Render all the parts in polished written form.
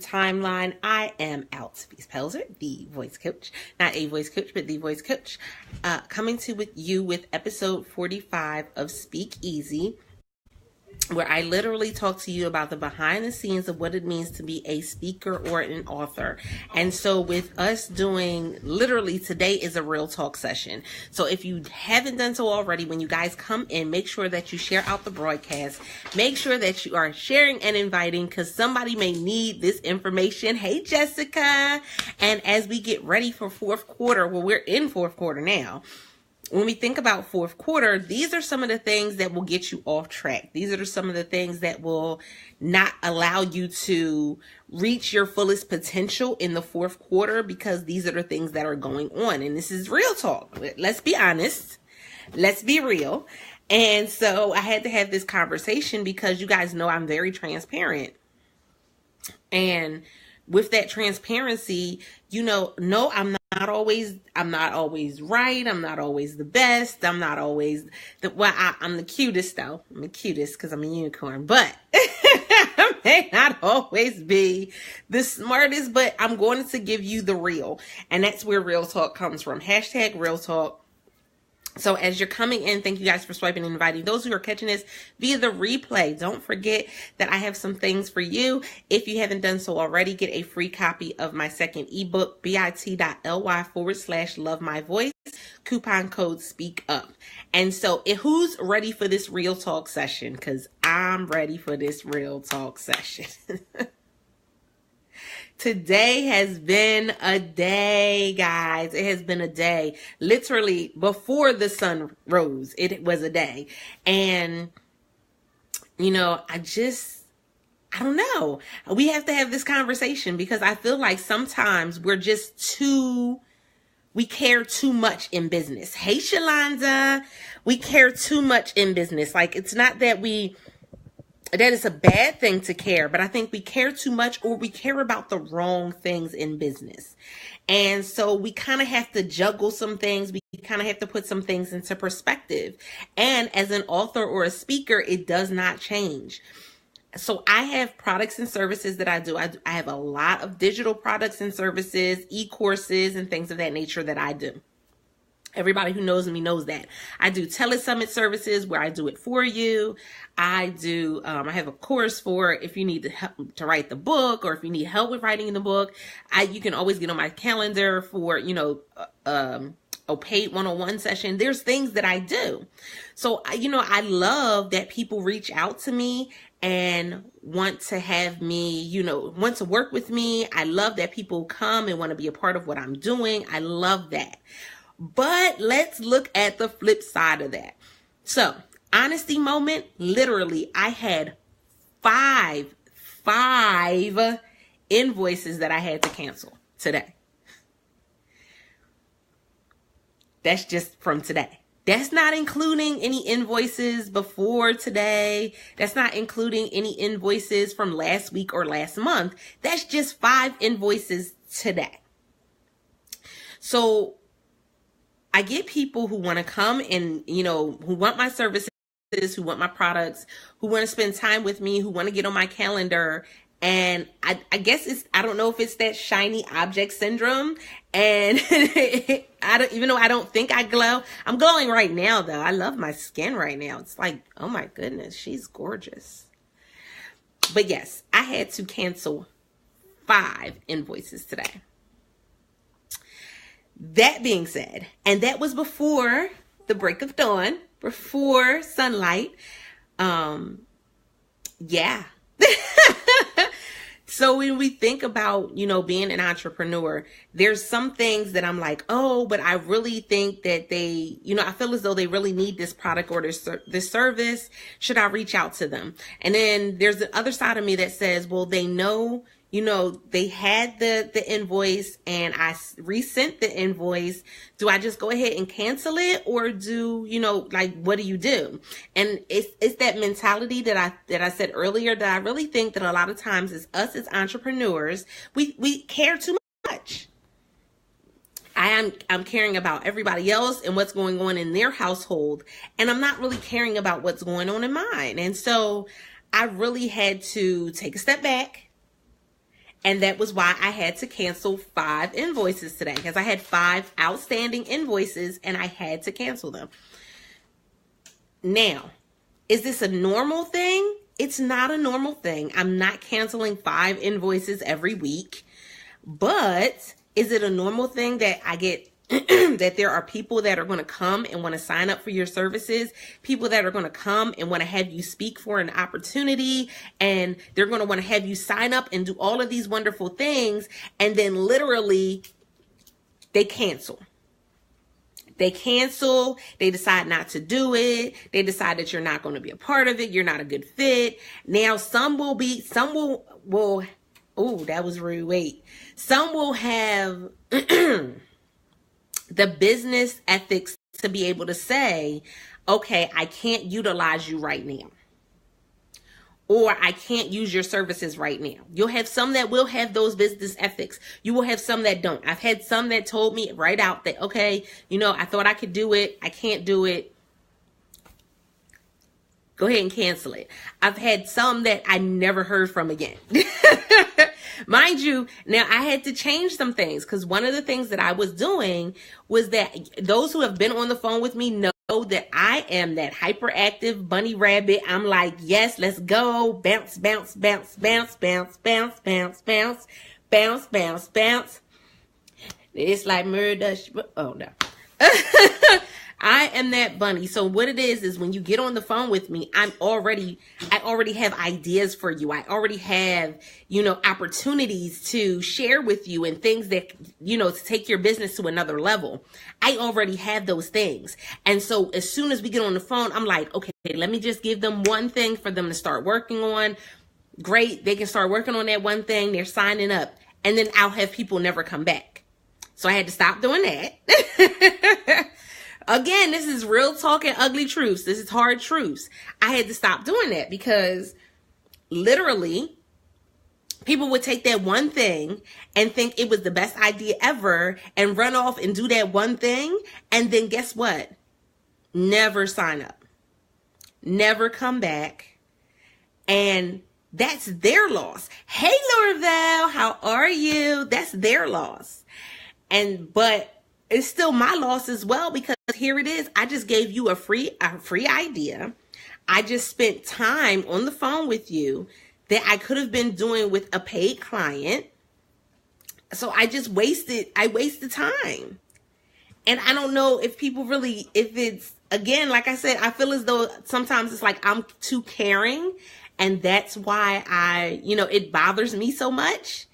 timeline. I am Altvise Pelzer, the voice coach, not a voice coach, but the voice coach, coming to you with episode 45 of Speak Easy, where I literally talk to you about the behind the scenes of what it means to be a speaker or an author. And so with us doing, literally today is a real talk session. So if you haven't done so already, when you guys come in, make sure that you share out the broadcast. Make sure that you are sharing and inviting, because somebody may need this information. Hey, Jessica. And as we get ready for fourth quarter, well, we're in fourth quarter now. When we think about fourth quarter, these are some of the things that will get you off track. These are some of the things that will not allow you to reach your fullest potential in the fourth quarter, because these are the things that are going on. And this is real talk. Let's be honest. Let's be real. And so I had to have this conversation because you guys know I'm very transparent. And with that transparency, no, I'm not always right. I'm not always the best. I'm not always I'm the cutest though. I'm the cutest because I'm a unicorn, but I may not always be the smartest, but I'm going to give you the real. And that's where real talk comes from. Hashtag real talk. So as you're coming in, thank you guys for swiping and inviting. Those who are catching this via the replay, don't forget that I have some things for you. If you haven't done so already, get a free copy of my second ebook, bit.ly/love my voice, coupon code speak up. And so who's ready for this real talk session? Because I'm ready for this real talk session. Today has been a day, guys. It has been a day. Literally, before the sun rose, it was a day. And, I don't know. We have to have this conversation because I feel like sometimes we care too much in business. Hey, Shalonda. We care too much in business. Like, it's not that that is a bad thing to care, but I think we care too much, or we care about the wrong things in business. And so we kind of have to juggle some things. We kind of have to put some things into perspective. And as an author or a speaker, it does not change. So I have products and services that I do. I have a lot of digital products and services, e-courses, and things of that nature that I do. Everybody who knows me knows that. I do telesummit services where I do it for you. I have a course for if you need to help to write the book, or if you need help with writing the book. You can always get on my calendar for, a paid one-on-one session. There's things that I do. So, I love that people reach out to me and want to have me, want to work with me. I love that people come and want to be a part of what I'm doing. I love that. But let's look at the flip side of that. So, honesty moment, literally, I had five invoices that I had to cancel today. That's just from today. That's not including any invoices before today. That's not including any invoices from last week or last month. That's just 5 invoices today. So, I get people who want to come and, who want my services, who want my products, who want to spend time with me, who want to get on my calendar. And I guess I don't know if it's that shiny object syndrome. And even though I don't think I glow, I'm glowing right now though. I love my skin right now. It's like, oh my goodness, she's gorgeous. But yes, I had to cancel 5 invoices today. That being said, and that was before the break of dawn, before sunlight. Yeah. So when we think about, being an entrepreneur, there's some things that I'm like, oh, but I really think that they, I feel as though they really need this product or this service. Should I reach out to them? And then there's the other side of me that says, well, they know, they had the invoice and I resent the invoice. Do I just go ahead and cancel it, or do, what do you do? And it's that mentality that I said earlier, that I really think that a lot of times is us as entrepreneurs, we care too much. I'm caring about everybody else and what's going on in their household, and I'm not really caring about what's going on in mine. And so I really had to take a step back And that was why I had to cancel 5 invoices today, because I had 5 outstanding invoices and I had to cancel them. Now, is this a normal thing? It's not a normal thing. I'm not canceling 5 invoices every week. But is it a normal thing that I get that there are people that are going to come and want to sign up for your services, people that are going to come and want to have you speak for an opportunity, and they're going to want to have you sign up and do all of these wonderful things, and then literally they cancel. They decide not to do it. They decide that you're not going to be a part of it. You're not a good fit. Now, some will, oh, that was rude. Wait. Some will have the business ethics to be able to say, okay, I can't utilize you right now. Or I can't use your services right now. You'll have some that will have those business ethics. You will have some that don't. I've had some that told me right out that, okay, I thought I could do it. I can't do it. Go ahead and cancel it. I've had some that I never heard from again. Mind you, now I had to change some things, because one of the things that I was doing was that those who have been on the phone with me know that I am that hyperactive bunny rabbit. I'm like, yes, let's go. Bounce, bounce, bounce, bounce, bounce, bounce, bounce, bounce, bounce, bounce, bounce. It's like murder. Oh, no. I am that bunny. So what it is when you get on the phone with me, I already have ideas for you. I already have, opportunities to share with you and things that, to take your business to another level. I already have those things. And so as soon as we get on the phone, I'm like, okay, let me just give them one thing for them to start working on. Great. They can start working on that one thing. They're signing up. And then I'll have people never come back. So I had to stop doing that. Again, this is real talk and ugly truths. This is hard truths. I had to stop doing that because literally people would take that one thing and think it was the best idea ever and run off and do that one thing. And then guess what? Never sign up, never come back. And that's their loss. Hey, Lorval, how are you? That's their loss. But it's still my loss as well, because here it is. I just gave you a free idea. I just spent time on the phone with you that I could have been doing with a paid client. So I wasted time. And I don't know if people really, if it's, again, like I said, I feel as though sometimes it's like I'm too caring. And that's why it bothers me so much.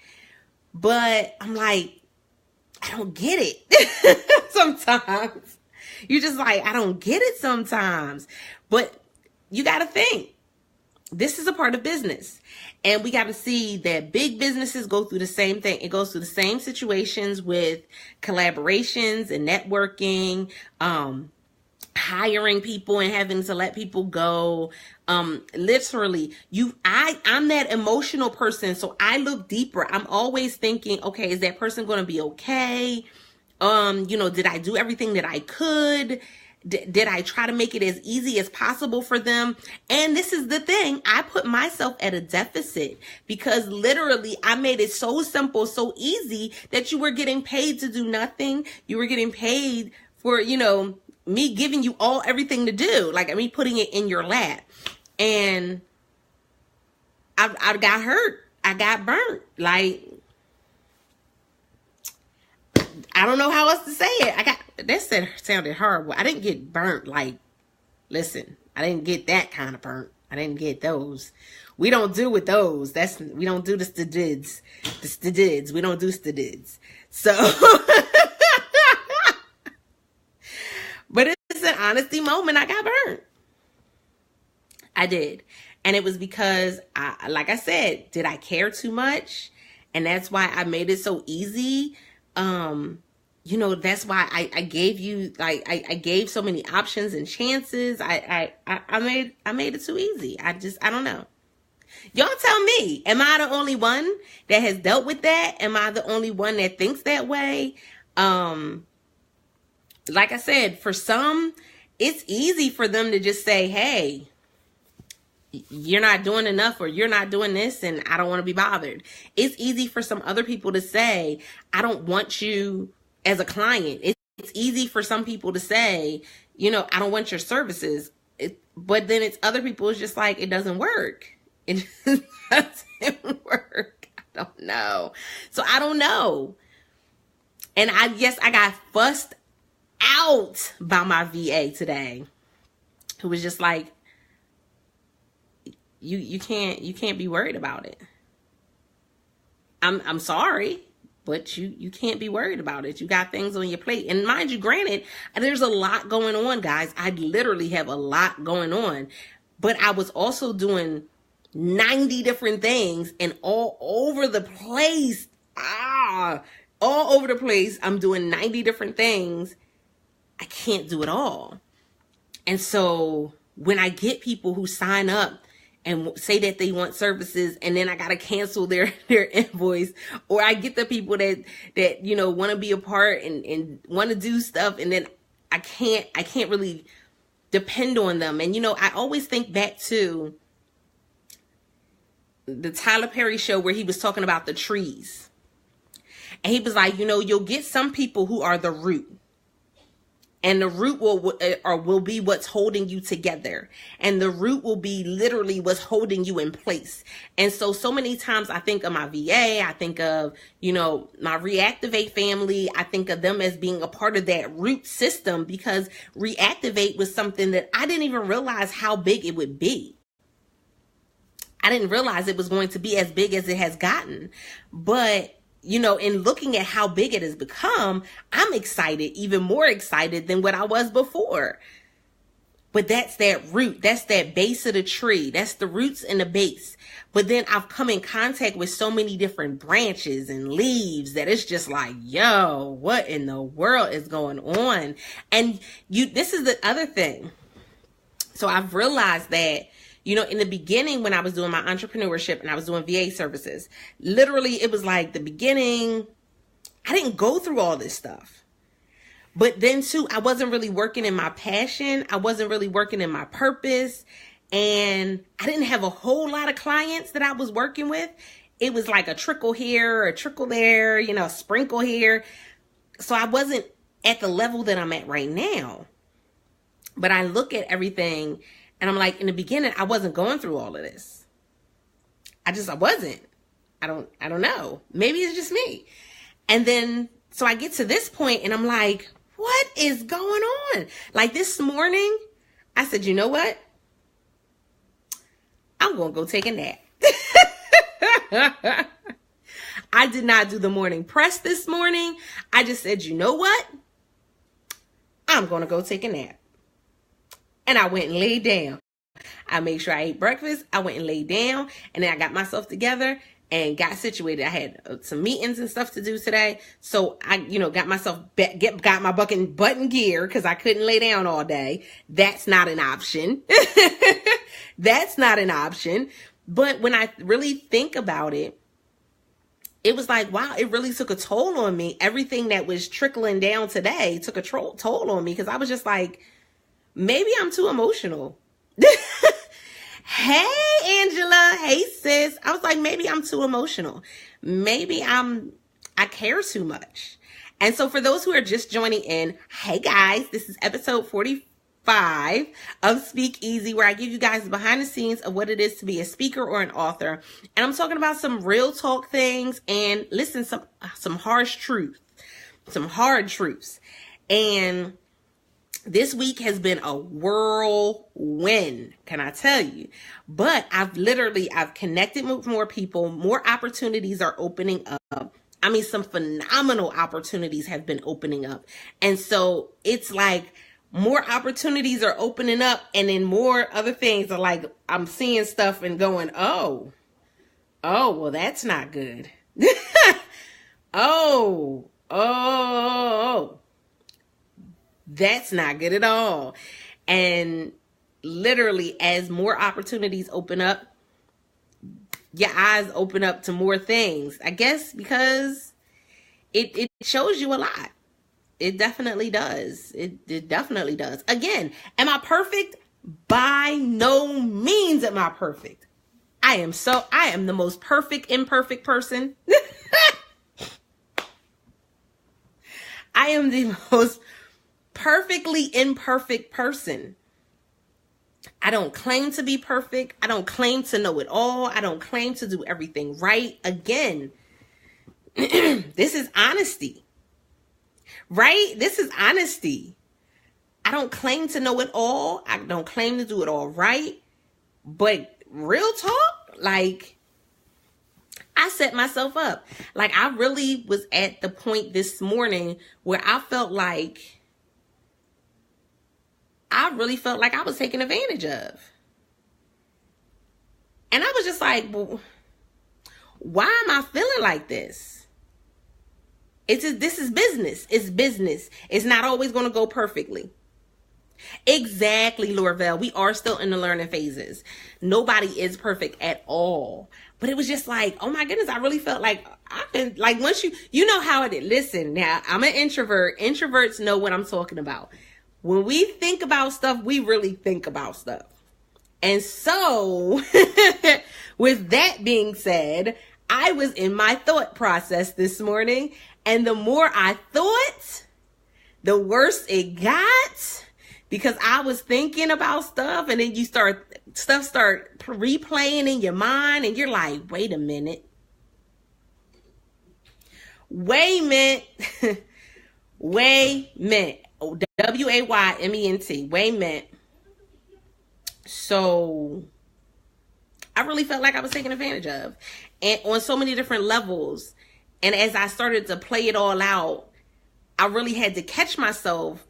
But I'm like, I don't get it sometimes. You're just like, I don't get it sometimes. But you got to think, this is a part of business. And we got to see that big businesses go through the same thing. It goes through the same situations with collaborations and networking, hiring people and having to let people go. Literally, I'm that emotional person. So I look deeper. I'm always thinking, okay, is that person going to be okay? Did I do everything that I could? Did I try to make it as easy as possible for them? And this is the thing. I put myself at a deficit because literally I made it so simple, so easy that you were getting paid to do nothing. You were getting paid for, me giving you everything to do, like me putting it in your lap. And I got hurt. I got burnt. Like, I don't know how else to say it. That sounded horrible. I didn't get burnt. Like, listen, I didn't get that kind of burnt. I didn't get those. We don't do with those. We don't do the stadids. The stadids. We don't do stadids. So, but it's an honesty moment. I got burnt. I did. And it was because, like I said, did I care too much? And that's why I made it so easy. That's why I gave you, I gave so many options and chances. I made it too easy. I don't know. Y'all tell me, am I the only one that has dealt with that? Am I the only one that thinks that way? Like I said, for some, it's easy for them to just say, hey, you're not doing enough, or you're not doing this, and I don't want to be bothered. It's easy for some other people to say, I don't want you as a client. It's easy for some people to say, I don't want your services. But then it's other people, it's just like, it doesn't work. It just doesn't work. I don't know. So I don't know. And I got fussed out by my VA today, who was just like, you can't be worried about it. I'm sorry, but you can't be worried about it. You got things on your plate. And mind you, granted, there's a lot going on, guys. I literally have a lot going on. But I was also doing 90 different things, and all over the place. All over the place. I'm doing 90 different things. I can't do it all. And so when I get people who sign up and say that they want services, and then I got to cancel their invoice, or I get the people that want to be a part and want to do stuff, and then I can't really depend on them. And I always think back to the Tyler Perry show where he was talking about the trees. And he was like, you'll get some people who are the root. And the root will be what's holding you together. And the root will be literally what's holding you in place. And so many times I think of my VA, I think of, my Reactivate family. I think of them as being a part of that root system, because Reactivate was something that I didn't even realize how big it would be. I didn't realize it was going to be as big as it has gotten. But in looking at how big it has become, I'm excited, even more excited than what I was before. But that's that root. That's that base of the tree. That's the roots and the base. But then I've come in contact with so many different branches and leaves that it's just like, yo, what in the world is going on? And this is the other thing. So I've realized that, in the beginning, when I was doing my entrepreneurship and I was doing VA services, literally it was like the beginning, I didn't go through all this stuff. But then too, I wasn't really working in my passion. I wasn't really working in my purpose. And I didn't have a whole lot of clients that I was working with. It was like a trickle here, a trickle there, a sprinkle here. So I wasn't at the level that I'm at right now. But I look at everything and I'm like, in the beginning, I wasn't going through all of this. I wasn't. I don't know. Maybe it's just me. And then, so I get to this point and I'm like, what is going on? Like this morning, I said, you know what? I'm going to go take a nap. I did not do the morning press this morning. I just said, you know what? I'm going to go take a nap. And I went and laid down. I made sure I ate breakfast. I went and laid down. And then I got myself together and got situated. I had some meetings and stuff to do today. So I, got myself, got my button gear because I couldn't lay down all day. That's not an option. That's not an option. But when I really think about it, it was like, wow, it really took a toll on me. Everything that was trickling down today took a toll on me, because I was just like, maybe I'm too emotional. Hey, Angela. Hey, sis. I was like, maybe I'm too emotional. Maybe I care too much. And so for those who are just joining in, hey guys, this is episode 45 of Speak Easy, where I give you guys the behind the scenes of what it is to be a speaker or an author. And I'm talking about some real talk things and listen, some harsh truth, some hard truths. And this week has been a whirlwind, can I tell you? But I've connected with more people. More opportunities are opening up. I mean, some phenomenal opportunities have been opening up. And so it's like more opportunities are opening up, and then more other things are like, I'm seeing stuff and going, oh, well, that's not good. Oh. That's not good at all. And literally, as more opportunities open up, your eyes open up to more things. I guess because it shows you a lot. It definitely does. It definitely does. Again, am I perfect? By no means am I perfect. I am the most perfect, imperfect person. I am the most perfectly imperfect person. I don't claim to be perfect. I don't claim to know it all. I don't claim to do everything right. Again, this is honesty, right? This is honesty. I don't claim to know it all. I don't claim to do it all right. But real talk, like, I set myself up. Like, I really was at the point this morning where I really felt like I was taken advantage of. And I was just like, well, why am I feeling like this? This is business. It's business. It's not always going to go perfectly. Exactly, Lorvell. We are still in the learning phases. Nobody is perfect at all. But it was just like, oh my goodness, I really felt like I've been, like, once you know how it is. Listen, now, I'm an introvert. Introverts know what I'm talking about. When we think about stuff, we really think about stuff. And so, with that being said, I was in my thought process this morning, and the more I thought, the worse it got, because I was thinking about stuff, and then stuff start replaying in your mind, and you're like, wait a minute. Wayment. Wayment. Wayment. So I really felt like I was taken advantage of, and on so many different levels. And as I started to play it all out, I really had to catch myself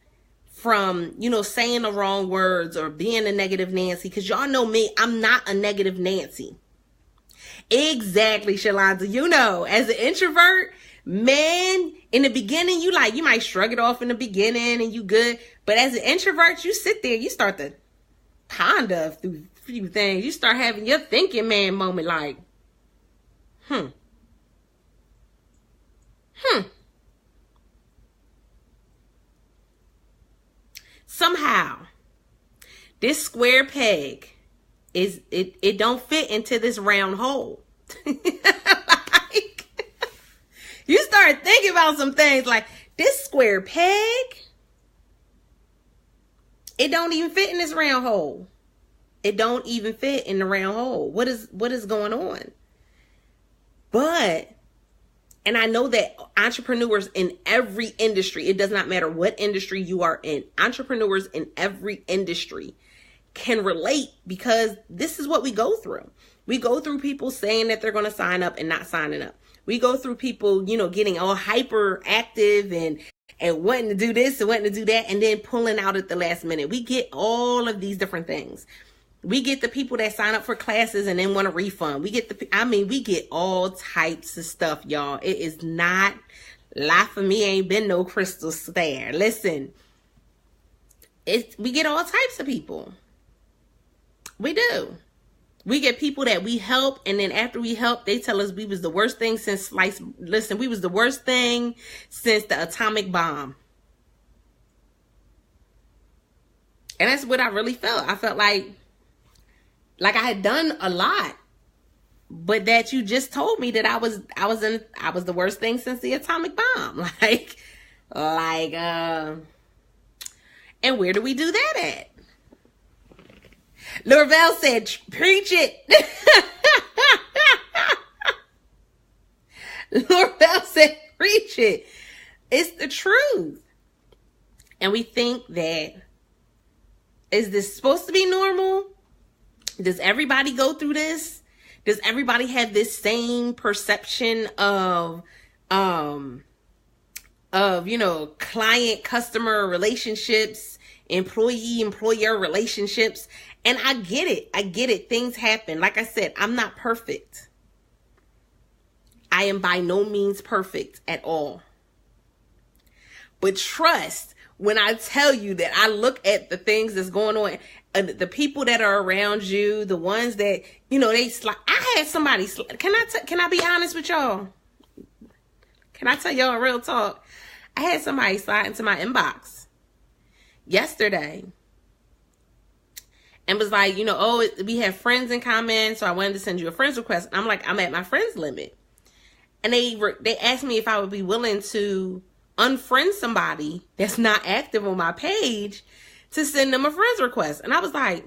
from, saying the wrong words or being a negative Nancy. Because y'all know me, I'm not a negative Nancy. Exactly, Shalonda. As an introvert, man, in the beginning, you might shrug it off in the beginning and you good. But as an introvert, you sit there, you start to ponder through a few things. You start having your thinking man moment, like, Somehow, this square peg it don't fit into this round hole. Like, you start thinking about some things like, this square peg, it don't even fit in this round hole. It don't even fit in the round hole. What is going on? But, and I know that entrepreneurs in every industry, it does not matter what industry you are in, entrepreneurs in every industry can relate, because this is what we go through. We go through people saying that they're going to sign up and not signing up. We go through people, getting all hyper active and wanting to do this and wanting to do that, and then pulling out at the last minute. We get all of these different things. We get the people that sign up for classes and then want a refund. We get all types of stuff, y'all. It is not, life for me ain't been no crystal stair. Listen, we get all types of people. We do. We get people that we help, and then after we help, they tell us we was the worst thing since sliced. Listen, we was the worst thing since the atomic bomb. And that's what I really felt. I felt like I had done a lot, but that you just told me that I was the worst thing since the atomic bomb. And where do we do that at? Lorvell said, preach it. Lorvell said, preach it. It's the truth. And we think that, is this supposed to be normal? Does everybody go through this? Does everybody have this same perception of client customer relationships, employee employer relationships? And I get it. Things happen. Like I said, I'm not perfect. I am by no means perfect at all. But trust when I tell you that I look at the things that's going on, the people that are around you, the ones that, they slide. I had somebody, can I be honest with y'all? Can I tell y'all real talk? I had somebody slide into my inbox yesterday. and was like, oh, we have friends in common, so I wanted to send you a friends request. And I'm like, I'm at my friends limit. And they asked me if I would be willing to unfriend somebody that's not active on my page to send them a friends request. And I was like,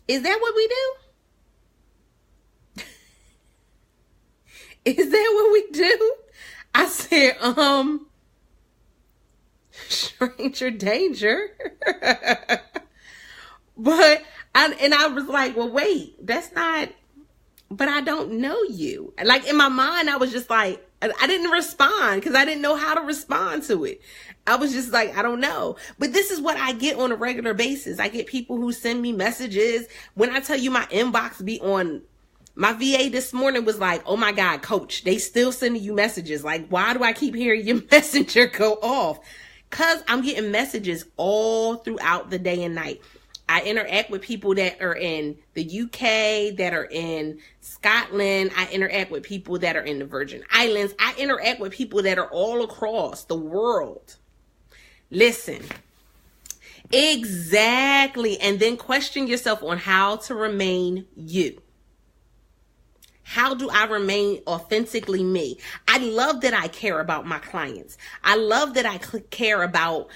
is that what we do? Is that what we do? I said, stranger danger. But I was like, well, wait, that's not, but I don't know you. Like in my mind, I was just like, I didn't respond because I didn't know how to respond to it. I was just like, I don't know. But this is what I get on a regular basis. I get people who send me messages. When I tell you my inbox be on, my VA this morning was like, oh my God, coach, they still sending you messages. Like, why do I keep hearing your messenger go off? Because I'm getting messages all throughout the day and night. I interact with people that are in the UK, that are in Scotland. I interact with people that are in the Virgin Islands. I interact with people that are all across the world. Listen, exactly. And then question yourself on how to remain you. How do I remain authentically me? I love that I care about my clients. I love that I care about,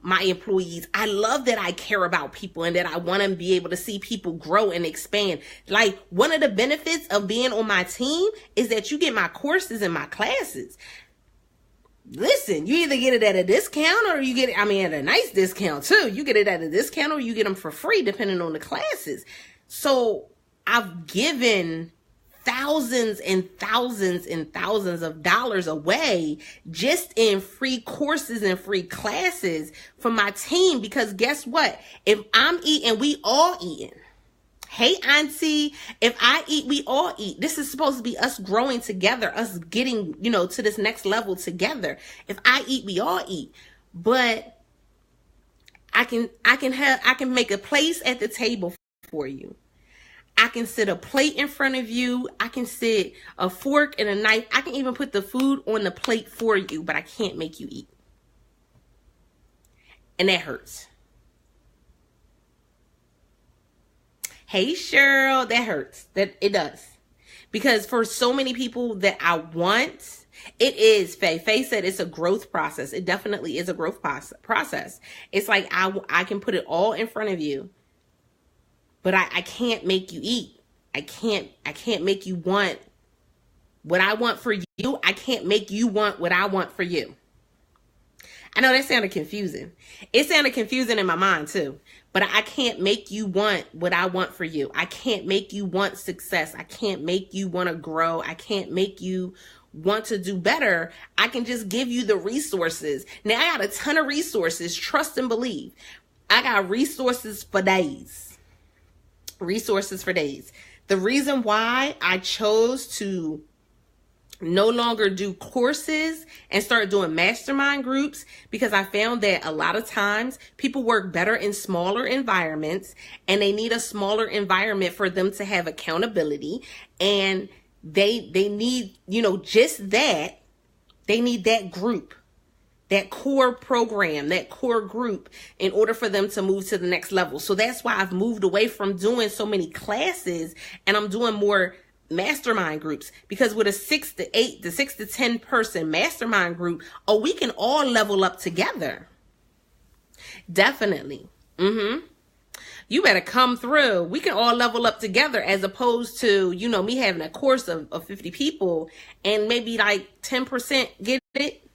my employees. I love that I care about people and that I want to be able to see people grow and expand. Like, one of the benefits of being on my team is that you get my courses and my classes. Listen, you either get it at a discount or you get it, at a nice discount too. You get it at a discount or you get them for free depending on the classes. So I've given thousands and thousands and thousands of dollars away just in free courses and free classes for my team, because guess what? If I'm eating, we all eating. Hey, auntie, if I eat, we all eat. This is supposed to be us growing together, us getting, to this next level together. If I eat, we all eat. But I can make a place at the table for you. I can sit a plate in front of you. I can sit a fork and a knife. I can even put the food on the plate for you, but I can't make you eat. And that hurts. Hey, Cheryl, that hurts. That it does. Because for so many people that I want, it is, Faye said it's a growth process. It definitely is a growth process. It's like I can put it all in front of you, but I can't make you eat. I can't make you want what I want for you. I can't make you want what I want for you. I know that sounded confusing. It sounded confusing in my mind too. But I can't make you want what I want for you. I can't make you want success. I can't make you want to grow. I can't make you want to do better. I can just give you the resources. Now, I got a ton of resources. Trust and believe. I got resources for days. Resources for days. The reason why I chose to no longer do courses and start doing mastermind groups, because I found that a lot of times people work better in smaller environments, and they need a smaller environment for them to have accountability, and they need, just that. They need that group, that core program, that core group in order for them to move to the next level. So that's why I've moved away from doing so many classes, and I'm doing more mastermind groups, because with a 6 to 10 person mastermind group, we can all level up together. Definitely. You better come through. We can all level up together, as opposed to, me having a course of 50 people and maybe like 10% get it.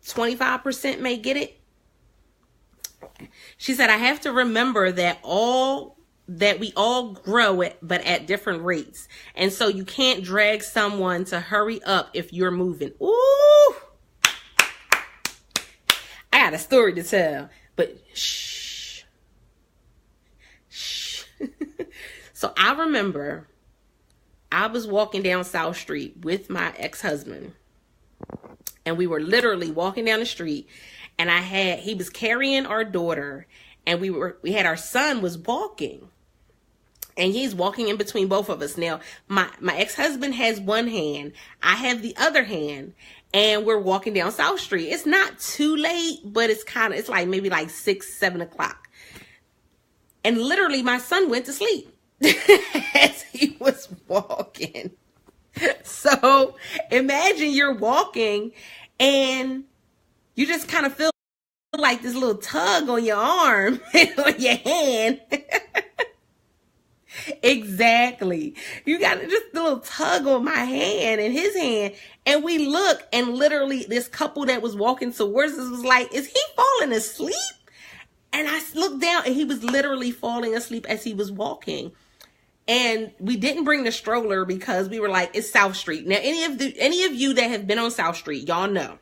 25% may get it. She said, I have to remember that we all grow it, but at different rates. And so you can't drag someone to hurry up if you're moving. Ooh, I got a story to tell, but shh. So I remember I was walking down South Street with my ex-husband, and we were literally walking down the street, and he was carrying our daughter, and we had our son was walking. And he's walking in between both of us. Now, my ex-husband has one hand. I have the other hand. And we're walking down South Street. It's not too late, but it's like maybe like 6, 7 o'clock. And literally my son went to sleep as he was walking. So imagine you're walking and you just kind of feel like this little tug on your arm and on your hand. Exactly. You got just a little tug on my hand and his hand. And we look, and literally this couple that was walking towards us was like, is he falling asleep? And I looked down and he was literally falling asleep as he was walking. And we didn't bring the stroller because we were like, it's South Street. Now, any of you that have been on South Street, y'all know.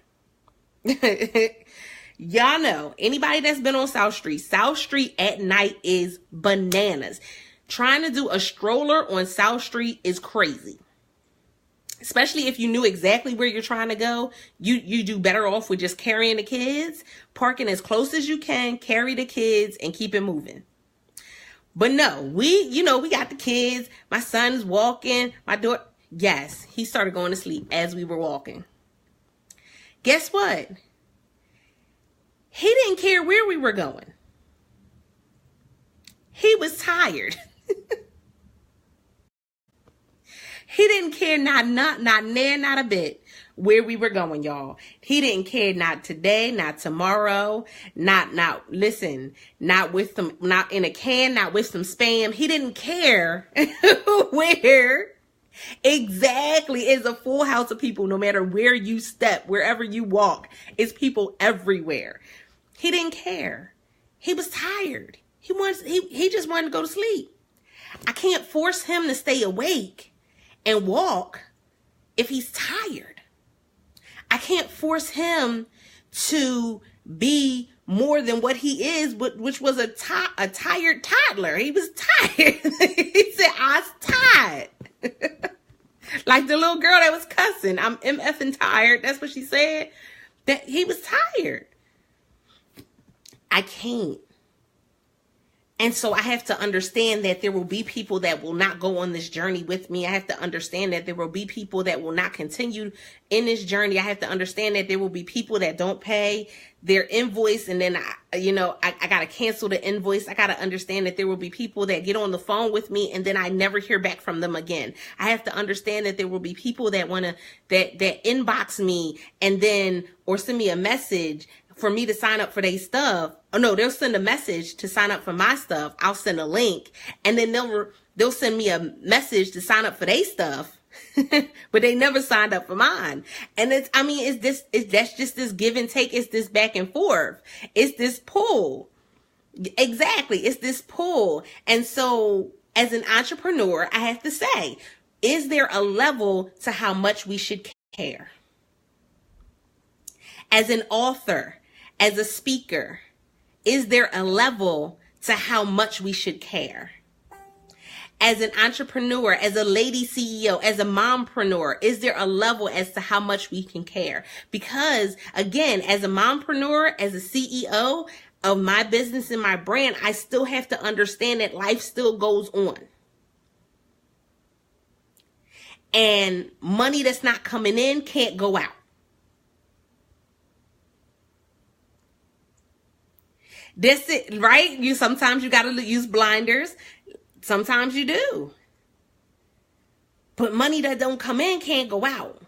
Y'all know. Anybody that's been on South Street at night is bananas. Trying to do a stroller on South Street is crazy. Especially if you knew exactly where you're trying to go, you do better off with just carrying the kids, parking as close as you can, carry the kids, and keep it moving. But no, we got the kids. My son's walking. My daughter, yes, he started going to sleep as we were walking. Guess what? He didn't care where we were going. He was tired. He didn't care not a bit where we were going, y'all. He didn't care not today, not tomorrow, not with some, not in a can, not with some spam. He didn't care where. Exactly. It's a full house of people no matter where you step, wherever you walk. It's people everywhere. He didn't care. He was tired. He just wanted to go to sleep. I can't force him to stay awake and walk if he's tired. I can't force him to be more than what he is, which was a tired toddler. He was tired. He said, I was tired. Like the little girl that was cussing. I'm MFing tired. That's what she said. That he was tired. I can't. And so I have to understand that there will be people that will not go on this journey with me. I have to understand that there will be people that will not continue in this journey. I have to understand that there will be people that don't pay their invoice. And then, I got to cancel the invoice. I got to understand that there will be people that get on the phone with me and then I never hear back from them again. I have to understand that there will be people that that inbox me and then, or send me a message for me to sign up for their stuff. Oh no, they'll send a message to sign up for my stuff. I'll send a link and then they'll send me a message to sign up for their stuff, but they never signed up for mine. And that's just this give and take. It's this back and forth. It's this pull. Exactly. It's this pull. And so as an entrepreneur, I have to say, is there a level to how much we should care? As an author, as a speaker, is there a level to how much we should care? As an entrepreneur, as a lady CEO, as a mompreneur, is there a level as to how much we can care? Because again, as a mompreneur, as a CEO of my business and my brand, I still have to understand that life still goes on. And money that's not coming in can't go out. That's it, right? Sometimes you got to use blinders. Sometimes you do. But money that don't come in can't go out.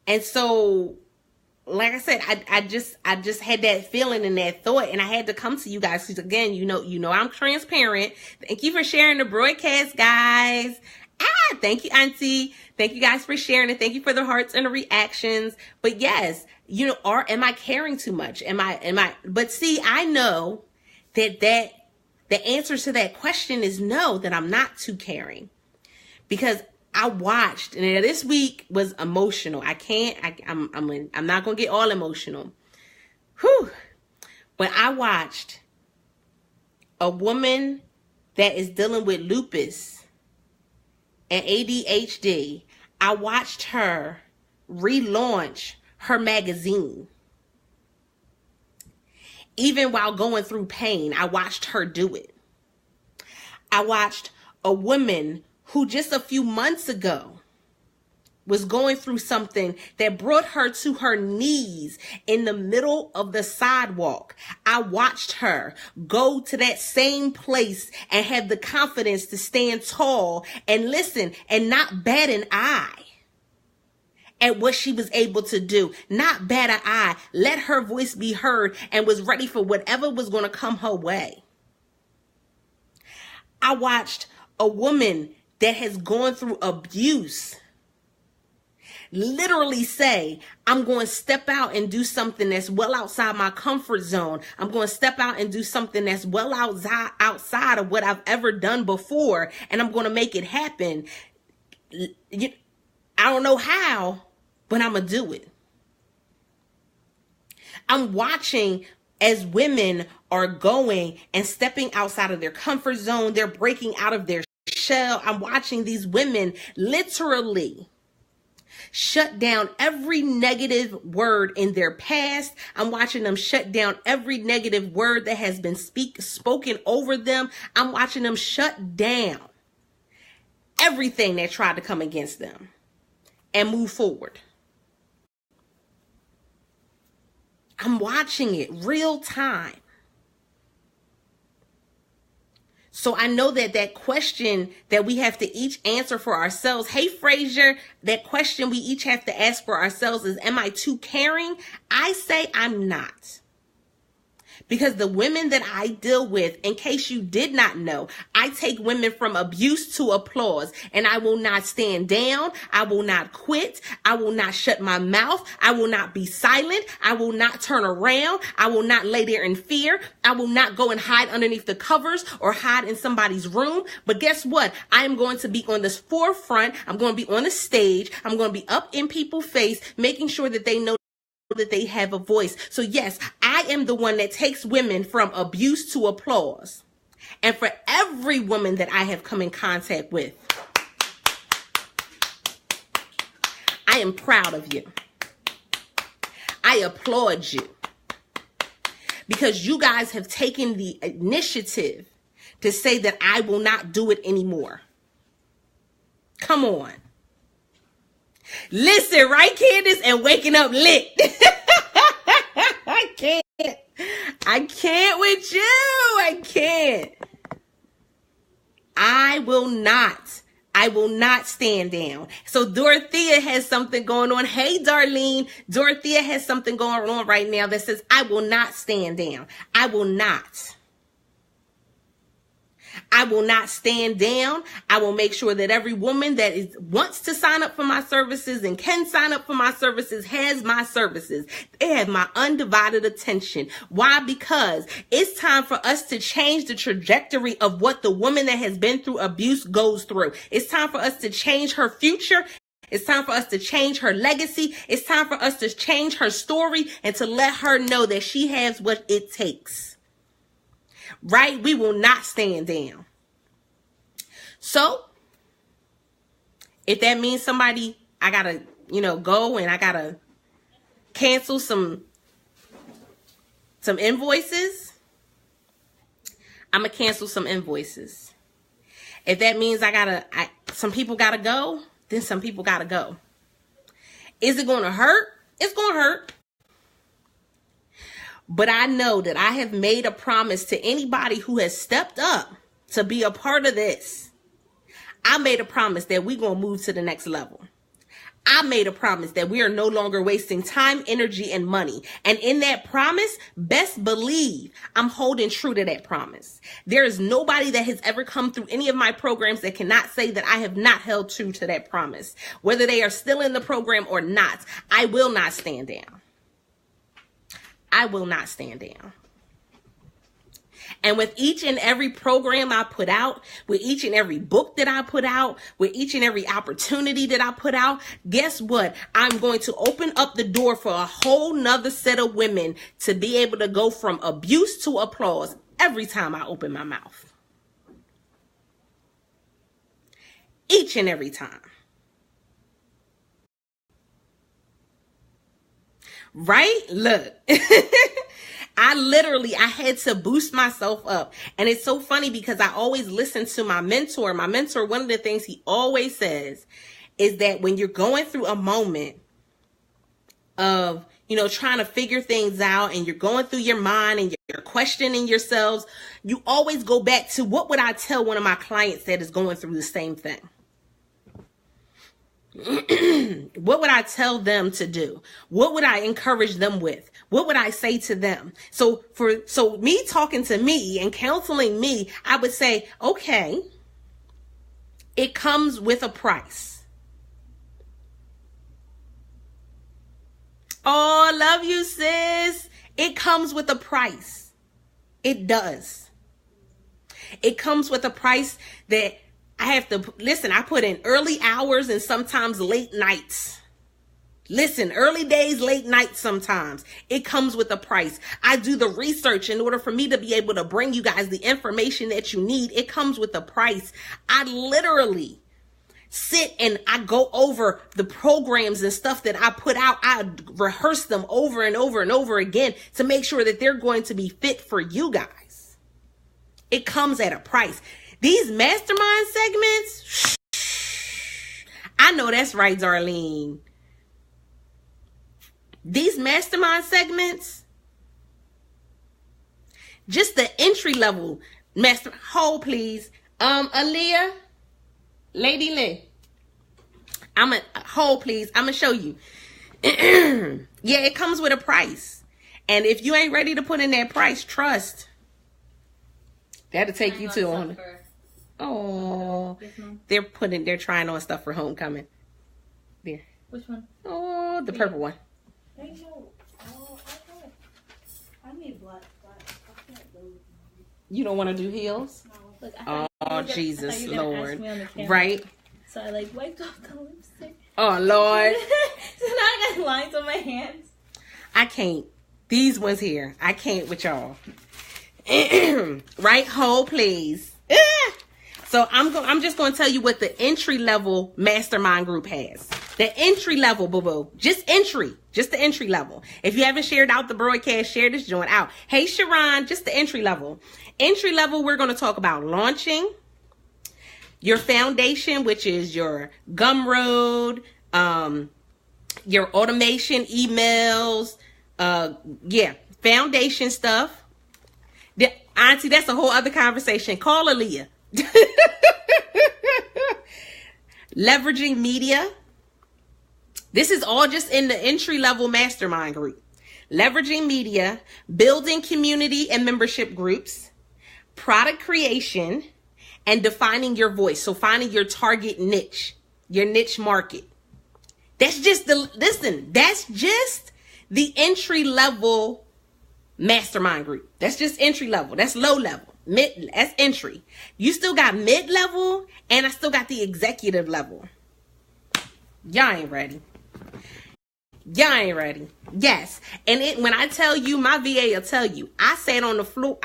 And so, like I said, I just had that feeling and that thought, and I had to come to you guys because again, you know I'm transparent. Thank you for sharing the broadcast, guys. Thank you, Auntie. Thank you guys for sharing it. Thank you for the hearts and the reactions. But yes, am I caring too much? But see, I know that the answer to that question is no, that I'm not too caring, because I watched, and this week was emotional. I'm not going to get all emotional. Whew. But I watched a woman that is dealing with lupus and ADHD. I watched her relaunch her magazine. Even while going through pain, I watched her do it. I watched a woman who just a few months ago was going through something that brought her to her knees in the middle of the sidewalk. I watched her go to that same place and have the confidence to stand tall and listen and not bat an eye at what she was able to do. Not bat an eye. Let her voice be heard and was ready for whatever was going to come her way. I watched a woman that has gone through abuse literally say, I'm going to step out and do something that's well outside my comfort zone. I'm going to step out and do something that's well outside of what I've ever done before. And I'm going to make it happen. I don't know how, but I'm going to do it. I'm watching as women are going and stepping outside of their comfort zone. They're breaking out of their shell. I'm watching these women literally shut down every negative word in their past. I'm watching them shut down every negative word that has been spoken over them. I'm watching them shut down everything that tried to come against them and move forward. I'm watching it real time. So I know that question that we have to each answer for ourselves. Hey, Frazier, that question we each have to ask for ourselves is, am I too caring? I say I'm not. Because the women that I deal with, in case you did not know, I take women from abuse to applause, and I will not stand down. I will not quit. I will not shut my mouth. I will not be silent. I will not turn around. I will not lay there in fear. I will not go and hide underneath the covers or hide in somebody's room. But guess what? I am going to be on this forefront. I'm going to be on the stage. I'm going to be up in people's face, making sure that they know that they have a voice. So yes, I am the one that takes women from abuse to applause. And for every woman that I have come in contact with, I am proud of you. I applaud you. Because you guys have taken the initiative to say that I will not do it anymore. Come on. Listen, right, Candace? And waking up lit. I can't with you. I can't. I will not stand down. So Dorothea has something going on. Hey, Darlene. Dorothea has something going on right now that says, I will not stand down. I will not. I will not stand down. I will make sure that every woman that wants to sign up for my services and can sign up for my services has my services. They have my undivided attention. Why? Because it's time for us to change the trajectory of what the woman that has been through abuse goes through. It's time for us to change her future. It's time for us to change her legacy. It's time for us to change her story and to let her know that she has what it takes. Right? We will not stand down. So, if that means somebody, I gotta, go and I gotta cancel some invoices, I'm gonna cancel some invoices. If that means some people gotta go, then some people gotta go. Is it gonna hurt? It's gonna hurt. But I know that I have made a promise to anybody who has stepped up to be a part of this. I made a promise that we're going to move to the next level. I made a promise that we are no longer wasting time, energy, and money. And in that promise, best believe I'm holding true to that promise. There is nobody that has ever come through any of my programs that cannot say that I have not held true to that promise. Whether they are still in the program or not, I will not stand down. I will not stand down. And with each and every program I put out, with each and every book that I put out, with each and every opportunity that I put out, guess what? I'm going to open up the door for a whole nother set of women to be able to go from abuse to applause every time I open my mouth. Each and every time. Right? Look. I had to boost myself up. And it's so funny because I always listen to my mentor. My mentor, one of the things he always says is that when you're going through a moment of, trying to figure things out and you're going through your mind and you're questioning yourselves, you always go back to, what would I tell one of my clients that is going through the same thing? What would I tell them to do? What would I encourage them with? What would I say to them? So me talking to me and counseling me, I would say, okay, it comes with a price. Oh, I love you, sis. It comes with a price. It does. It comes with a price that I have to, listen, I put in early hours and sometimes late nights. Listen, early days, late nights sometimes. It comes with a price. I do the research in order for me to be able to bring you guys the information that you need. It comes with a price. I literally sit and I go over the programs and stuff that I put out. I rehearse them over and over and over again to make sure that they're going to be fit for you guys. It comes at a price. These mastermind segments, I know that's right, Darlene. These mastermind segments, just the entry level hold please. Aaliyah, Lady Lee, hold please. I'm gonna show you. Yeah, it comes with a price. And if you ain't ready to put in that price, trust. That'll take you to on. Oh, they're trying on stuff for homecoming. There. Which one? Oh, the purple one. I know. Oh, I need black. You don't want to do heels? No. Look, oh, Jesus, Lord. Camera, right? So I wiped off the lipstick. Oh, Lord. So now I got lines on my hands. I can't. These ones here. I can't with y'all. Right? Hold, please. So I'm just going to tell you what the entry level mastermind group has. The entry level, boo-boo. Just the entry level. If you haven't shared out the broadcast, share this joint out. Hey, Sharon, just the entry level. Entry level, we're going to talk about launching, your foundation, which is your Gumroad, your automation emails, foundation stuff. Auntie, that's a whole other conversation. Call Aaliyah. Leveraging media. This is all just in the entry level mastermind group. Leveraging media, building community and membership groups, product creation, and defining your voice. So finding your target niche, your niche market. That's just the entry level mastermind group. That's just entry level. That's low level. That's entry. You still got mid level, and I still got the executive level. Y'all ain't ready. Yes. And when I tell you, my VA will tell you, I sat on the phone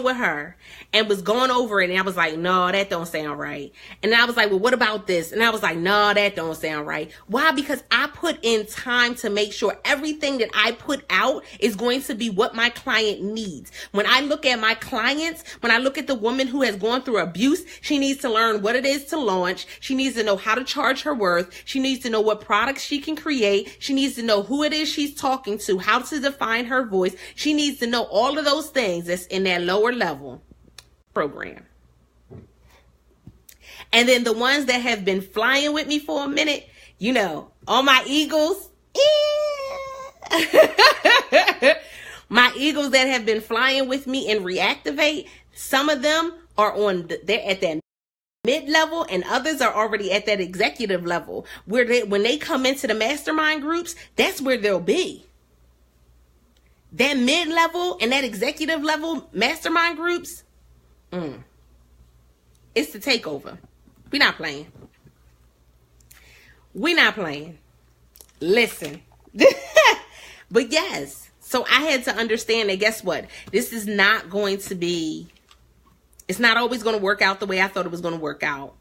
with her and was going over it. And I was like, no, that don't sound right. And I was like, well, what about this? And I was like, no, that don't sound right. Why? Because I put in time to make sure everything that I put out is going to be what my client needs. When I look at my clients, when I look at the woman who has gone through abuse, she needs to learn what it is to launch. She needs to know how to charge her worth. She needs to know what products she can create. She needs to know who it is she's talking to, how to define her voice. She needs to know all of those things that's in that lower level program. And then the ones that have been flying with me for a minute, all my eagles, my eagles that have been flying with me in Reactivate, some of them are they're at that mid-level, and others are already at that executive level where when they come into the mastermind groups, that's where they'll be. That mid-level and that executive level mastermind groups, it's the takeover. We're not playing. Listen. But yes, so I had to understand that, guess what? This is not going to be, it's not always going to work out the way I thought it was going to work out.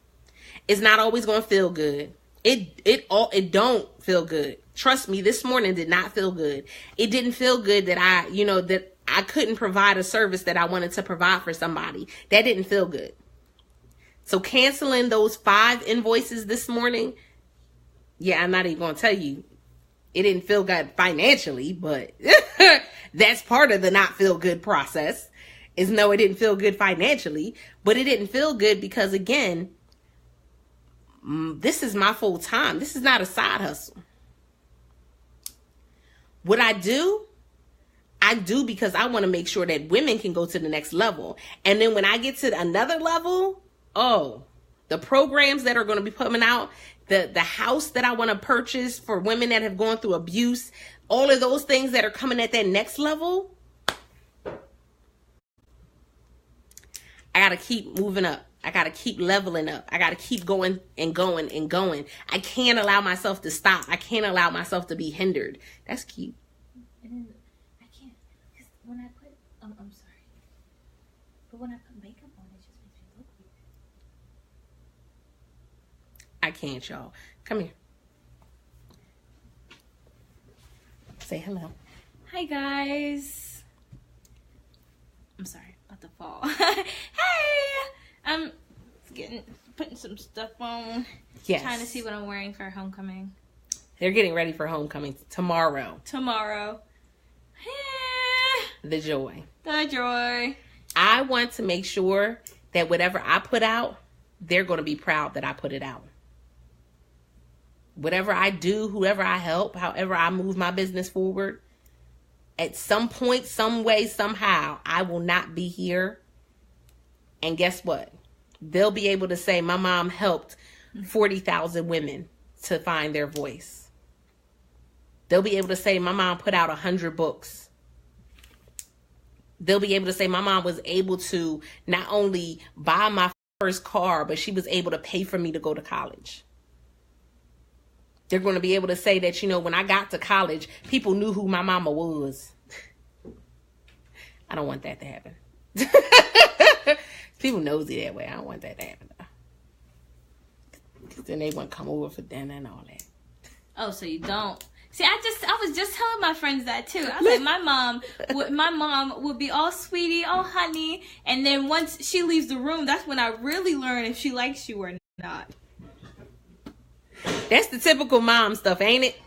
It's not always going to feel good. It don't feel good. Trust me, this morning did not feel good. It didn't feel good that I couldn't provide a service that I wanted to provide for somebody. That didn't feel good. So canceling those 5 invoices this morning, yeah, I'm not even going to tell you. It didn't feel good financially, but that's part of the not feel good process. Is no, it didn't feel good financially, but it didn't feel good because, again, this is my full time. This is not a side hustle. What I do because I want to make sure that women can go to the next level. And then when I get to another level, the programs that are going to be coming out, the house that I want to purchase for women that have gone through abuse, all of those things that are coming at that next level, I got to keep moving up. I got to keep leveling up. I got to keep going and going and going. I can't allow myself to stop. I can't allow myself to be hindered. That's cute. And then I can't, because when I put, I'm sorry, but when I put makeup on, it just makes me look weird. I can't, y'all. Come here. Say hello. Hi, guys. I'm sorry, about to fall. Hey! I'm putting some stuff on. Yes. Trying to see what I'm wearing for homecoming. They're getting ready for homecoming tomorrow. The joy. I want to make sure that whatever I put out, they're going to be proud that I put it out. Whatever I do, whoever I help, however I move my business forward, at some point, some way, somehow, I will not be here. And guess what? They'll be able to say, my mom helped 40,000 women to find their voice. They'll be able to say, my mom put out 100 books. They'll be able to say, my mom was able to not only buy my first car, but she was able to pay for me to go to college. They're going to be able to say that, when I got to college, people knew who my mama was. I don't want that to happen. People nosy that way. I don't want that to happen. Because then they want to come over for dinner and all that. Oh, so you don't. See, I was just telling my friends that too. I was like, my mom would be all sweetie, all honey, and then once she leaves the room, that's when I really learn if she likes you or not. That's the typical mom stuff, ain't it?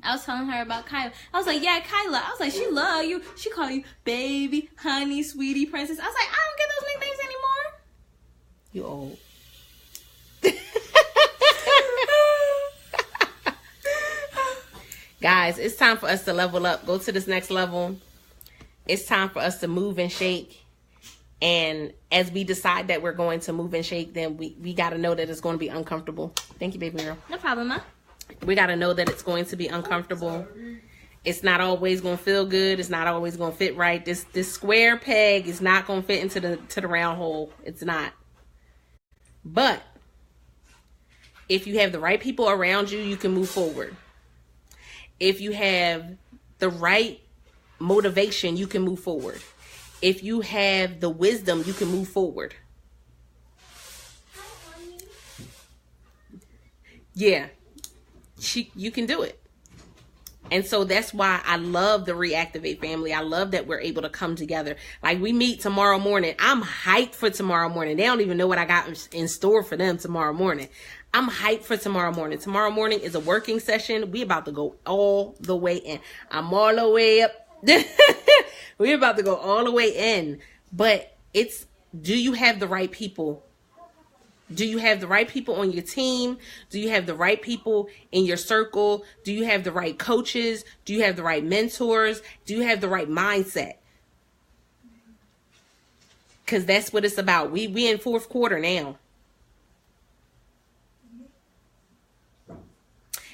I was telling her about Kyla. I was like, yeah, Kyla. I was like, she love you. She call you baby, honey, sweetie, princess. I was like, I don't get those nicknames anymore. You old. Guys, it's time for us to level up. Go to this next level. It's time for us to move and shake. And as we decide that we're going to move and shake, then we got to know that it's going to be uncomfortable. Thank you, baby girl. No problem, Ma. We got to know that it's going to be uncomfortable. It's not always going to feel good. It's not always going to fit right. This square peg is not going to fit into the round hole. It's not. But if you have the right people around you, you can move forward. If you have the right motivation, you can move forward. If you have the wisdom, you can move forward. Yeah, you can do it. And so that's why I love the Reactivate family. I love that we're able to come together. Like, we meet tomorrow morning. I'm hyped for tomorrow morning. They don't even know what I got in store for them tomorrow morning. I'm hyped for tomorrow morning. Tomorrow morning is a working session. We about to go all the way in. I'm all the way up. We're about to go all the way in. But do you have the right people? Do you have the right people on your team? Do you have the right people in your circle? Do you have the right coaches? Do you have the right mentors? Do you have the right mindset? Because that's what it's about. We in fourth quarter now.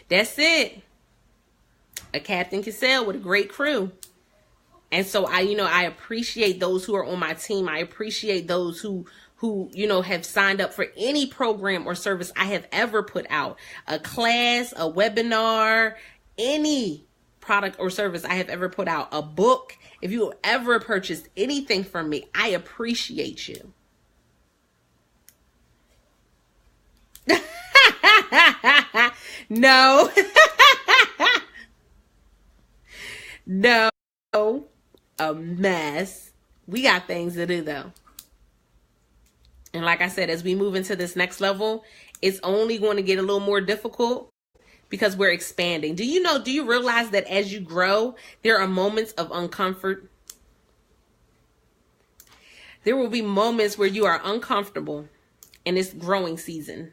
That's it. A captain can sail with a great crew. And so I appreciate those who are on my team. I appreciate those who have signed up for any program or service I have ever put out. A class, a webinar, any product or service I have ever put out. A book. If you ever purchased anything from me, I appreciate you. No. No. A mess. We got things to do though. And like I said, as we move into this next level, it's only going to get a little more difficult because we're expanding. Do you realize that as you grow, there are moments of uncomfort? There will be moments where you are uncomfortable in this growing season.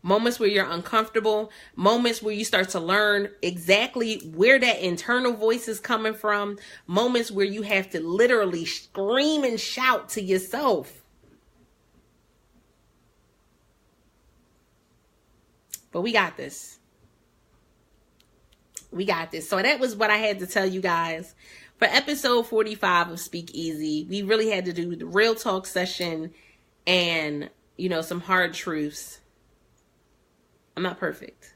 Moments where you're uncomfortable, moments where you start to learn exactly where that internal voice is coming from, moments where you have to literally scream and shout to yourself. But we got this. We got this. So that was what I had to tell you guys for episode 45 of Speak Easy. We really had to do the real talk session and, some hard truths. I'm not perfect.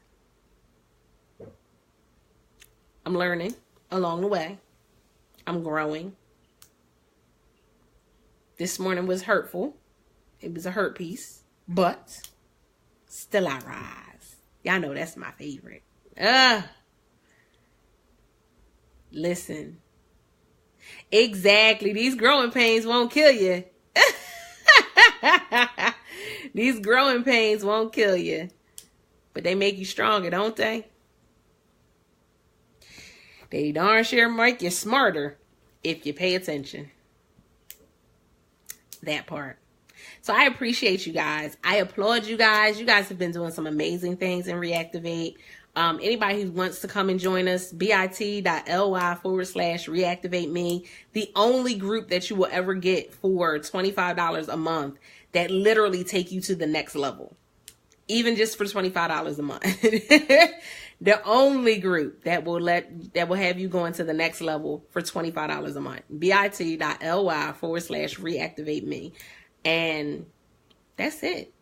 I'm learning along the way. I'm growing. This morning was hurtful. It was a hurt piece, but still I rise. Y'all know that's my favorite. Listen. Exactly. These growing pains won't kill you. These growing pains won't kill you. But they make you stronger, don't they? They darn sure make you smarter if you pay attention. That part. So I appreciate you guys. I applaud you guys. You guys have been doing some amazing things in Reactivate. Anybody who wants to come and join us, bit.ly/reactivate me. The only group that you will ever get for $25 a month that literally take you to the next level. Even just for $25 a month. The only group that will have you going to the next level for $25 a month. bit.ly/reactivate me. And that's it.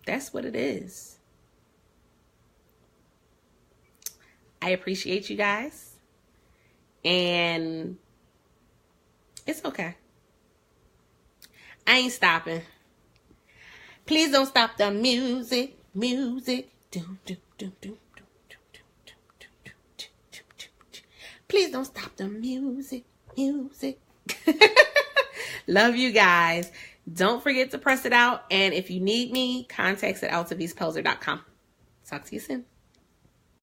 That's what it is. I appreciate you guys. And it's okay. I ain't stopping. Please don't stop the music. Please don't stop the music. Love you guys. Don't forget to press it out. And if you need me, contact at altavistpelzer.com. Talk to you soon.